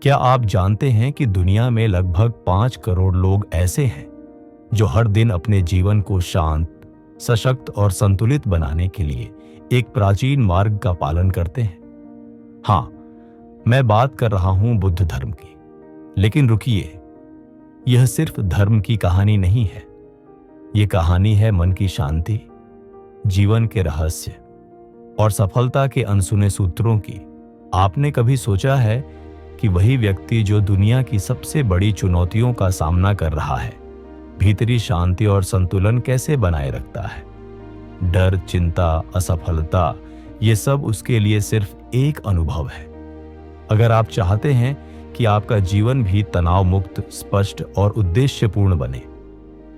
क्या आप जानते हैं कि दुनिया में लगभग 5 करोड़ लोग ऐसे हैं जो हर दिन अपने जीवन को शांत, सशक्त और संतुलित बनाने के लिए एक प्राचीन मार्ग का पालन करते हैं? हाँ, मैं बात कर रहा हूं बुद्ध धर्म की। लेकिन रुकिए, यह सिर्फ धर्म की कहानी नहीं है। यह कहानी है मन की शांति, जीवन के रहस्य और सफलता के अनसुने सूत्रों की। आपने कभी सोचा है कि वही व्यक्ति जो दुनिया की सबसे बड़ी चुनौतियों का सामना कर रहा है, भीतरी शांति और संतुलन कैसे बनाए रखता है? डर, चिंता, असफलता, ये सब उसके लिए सिर्फ एक अनुभव है। अगर आप चाहते हैं कि आपका जीवन भी तनाव मुक्त, स्पष्ट और उद्देश्यपूर्ण बने,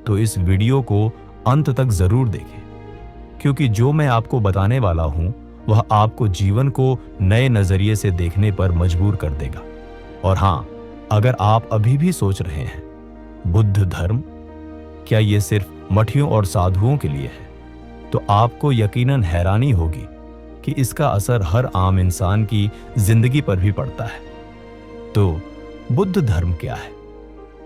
तो इस वीडियो को अंत तक जरूर देखें, क्योंकि जो मैं आपको बताने वाला हूं वह आपको जीवन को नए नजरिए से देखने पर मजबूर कर देगा। और हाँ, अगर आप अभी भी सोच रहे हैं बुद्ध धर्म क्या ये सिर्फ मठियों और साधुओं के लिए है, तो आपको यकीनन हैरानी होगी कि इसका असर हर आम इंसान की जिंदगी पर भी पड़ता है। तो बुद्ध धर्म क्या है?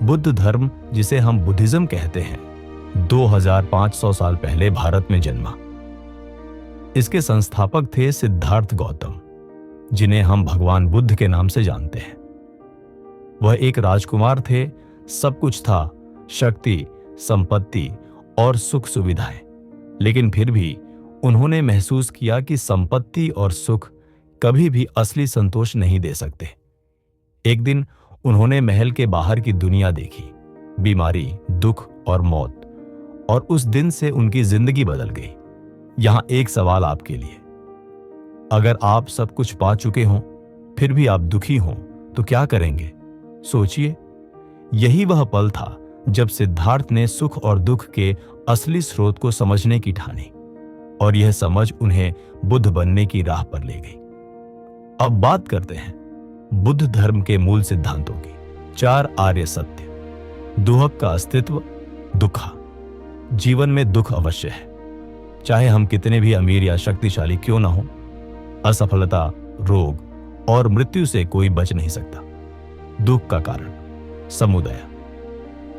बुद्ध धर्म, जिसे हम बुद्धिज्म कहते हैं, 2500 साल पहले भारत में जन्मा। इसके संस्थापक थे सिद्धार्थ गौतम, जिन्हें हम भगवान बुद्ध के नाम से जानते हैं। वह एक राजकुमार थे, सब कुछ था, शक्ति, संपत्ति और सुख सुविधाएं। लेकिन फिर भी उन्होंने महसूस किया कि संपत्ति और सुख कभी भी असली संतोष नहीं दे सकते। एक दिन उन्होंने महल के बाहर की दुनिया देखी, बीमारी, दुख और मौत, और उस दिन से उनकी जिंदगी बदल गई। यहां एक सवाल आपके लिए, अगर आप सब कुछ पा चुके हों फिर भी आप दुखी हों तो क्या करेंगे? सोचिए, यही वह पल था जब सिद्धार्थ ने सुख और दुख के असली स्रोत को समझने की ठानी, और यह समझ उन्हें बुद्ध बनने की राह पर ले गई। अब बात करते हैं बुद्ध धर्म के मूल सिद्धांतों की। 4 आर्य सत्य। दुहक का अस्तित्व, दुखा। जीवन में दुख अवश्य है, चाहे हम कितने भी अमीर या शक्तिशाली क्यों ना हो। असफलता, रोग और मृत्यु से कोई बच नहीं सकता। दुख का कारण, समुदाय।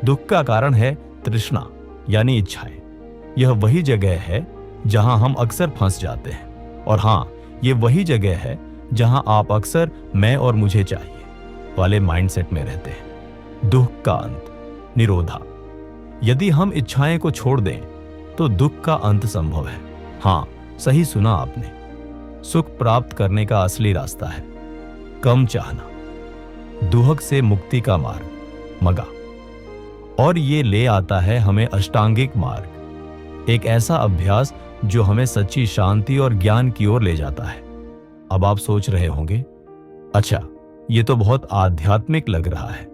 दुख का कारण है तृष्णा, यानी इच्छाएं। यह वही जगह है जहां हम अक्सर फंस जाते हैं। और हां, यह वही जगह है जहां आप अक्सर मैं और मुझे चाहिए वाले माइंडसेट में रहते हैं। दुख का अंत, निरोधा। यदि हम इच्छाएं को छोड़ दें तो दुख का अंत संभव है। हां, सही सुना आपने। सुख प्राप्त करने का असली रास्ता है कम चाहना। दुहक से मुक्ति का मार्ग, मगा। और ये ले आता है हमें अष्टांगिक मार्ग, एक ऐसा अभ्यास जो हमें सच्ची शांति और ज्ञान की ओर ले जाता है। अब आप सोच रहे होंगे, अच्छा, ये तो बहुत आध्यात्मिक लग रहा है,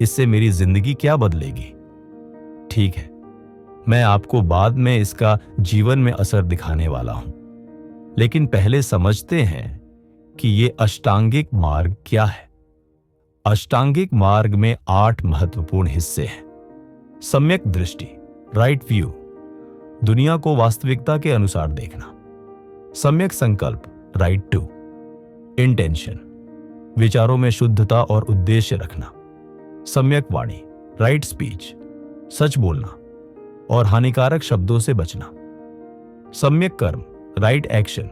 इससे मेरी जिंदगी क्या बदलेगी? ठीक है, मैं आपको बाद में इसका जीवन में असर दिखाने वाला हूं। लेकिन पहले समझते हैं कि ये अष्टांगिक मार्ग क्या है। अष्टांगिक मार्ग में 8 महत्वपूर्ण हिस्से हैं। सम्यक दृष्टि, राइट व्यू, दुनिया को वास्तविकता के अनुसार देखना। सम्यक संकल्प, राइट टू, इंटेंशन, विचारों में शुद्धता और उद्देश्य रखना। सम्यक वाणी, राइट स्पीच, सच बोलना और हानिकारक शब्दों से बचना। सम्यक कर्म, राइट एक्शन,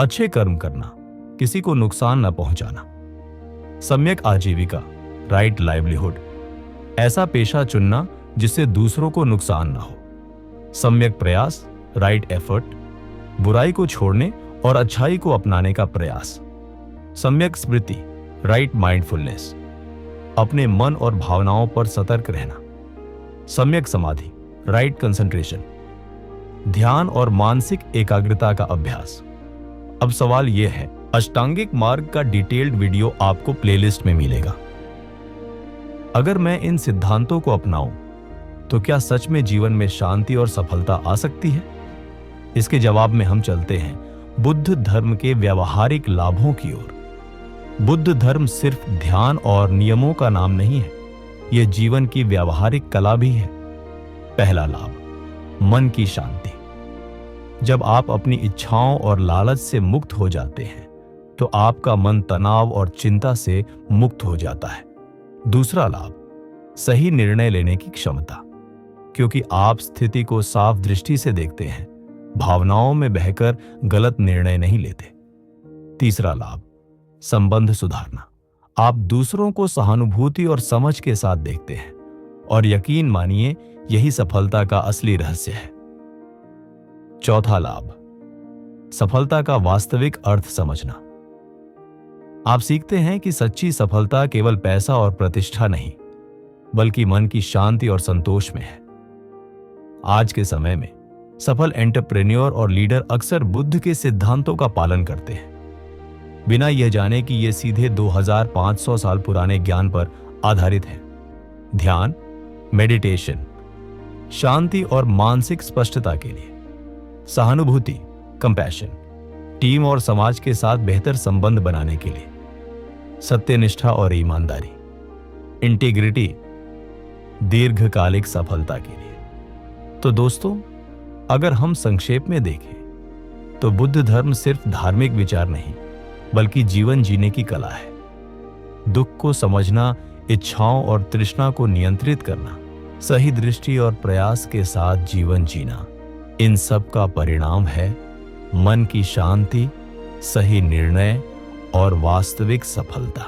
अच्छे कर्म करना, किसी को नुकसान न पहुंचाना। सम्यक आजीविका, राइट लाइवलीहुड, ऐसा पेशा चुनना जिससे दूसरों को नुकसान ना हो। सम्यक प्रयास, राइट एफर्ट, बुराई को छोड़ने और अच्छाई को अपनाने का प्रयास। सम्यक स्मृति, राइट माइंडफुलनेस, अपने मन और भावनाओं पर सतर्क रहना। सम्यक समाधि, राइट कंसंट्रेशन, ध्यान और मानसिक एकाग्रता का अभ्यास। अब सवाल यह है, अष्टांगिक मार्ग का डिटेल्ड वीडियो आपको प्लेलिस्ट में मिलेगा। अगर मैं इन सिद्धांतों को अपनाऊं तो क्या सच में जीवन में शांति और सफलता आ सकती है? इसके जवाब में हम चलते हैं बुद्ध धर्म के व्यावहारिक लाभों की ओर। बुद्ध धर्म सिर्फ ध्यान और नियमों का नाम नहीं है, यह जीवन की व्यावहारिक कला भी है। पहला लाभ, मन की शांति। जब आप अपनी इच्छाओं और लालच से मुक्त हो जाते हैं तो आपका मन तनाव और चिंता से मुक्त हो जाता है। दूसरा लाभ, सही निर्णय लेने की क्षमता, क्योंकि आप स्थिति को साफ दृष्टि से देखते हैं, भावनाओं में बहकर गलत निर्णय नहीं लेते। तीसरा लाभ, संबंध सुधारना। आप दूसरों को सहानुभूति और समझ के साथ देखते हैं और यकीन मानिए यही सफलता का असली रहस्य है। चौथा लाभ, सफलता का वास्तविक अर्थ समझना। आप सीखते हैं कि सच्ची सफलता केवल पैसा और प्रतिष्ठा नहीं, बल्कि मन की शांति और संतोष में है। आज के समय में सफल एंटरप्रेन्योर और लीडर अक्सर बुद्ध के सिद्धांतों का पालन करते हैं, बिना यह जाने कि ये सीधे 2500 साल पुराने ज्ञान पर आधारित है। ध्यान, मेडिटेशन, शांति और मानसिक स्पष्टता के लिए, सहानुभूति, कंपैशन, टीम और समाज के साथ बेहतर संबंध बनाने के लिए, सत्यनिष्ठा और ईमानदारी, इंटीग्रिटी, दीर्घकालिक सफलता के लिए। तो दोस्तों, अगर हम संक्षेप में देखें तो बुद्ध धर्म सिर्फ धार्मिक विचार नहीं, बल्कि जीवन जीने की कला है। दुख को समझना, इच्छाओं और तृष्णा को नियंत्रित करना, सही दृष्टि और प्रयास के साथ जीवन जीना, इन सब का परिणाम है मन की शांति, सही निर्णय और वास्तविक सफलता।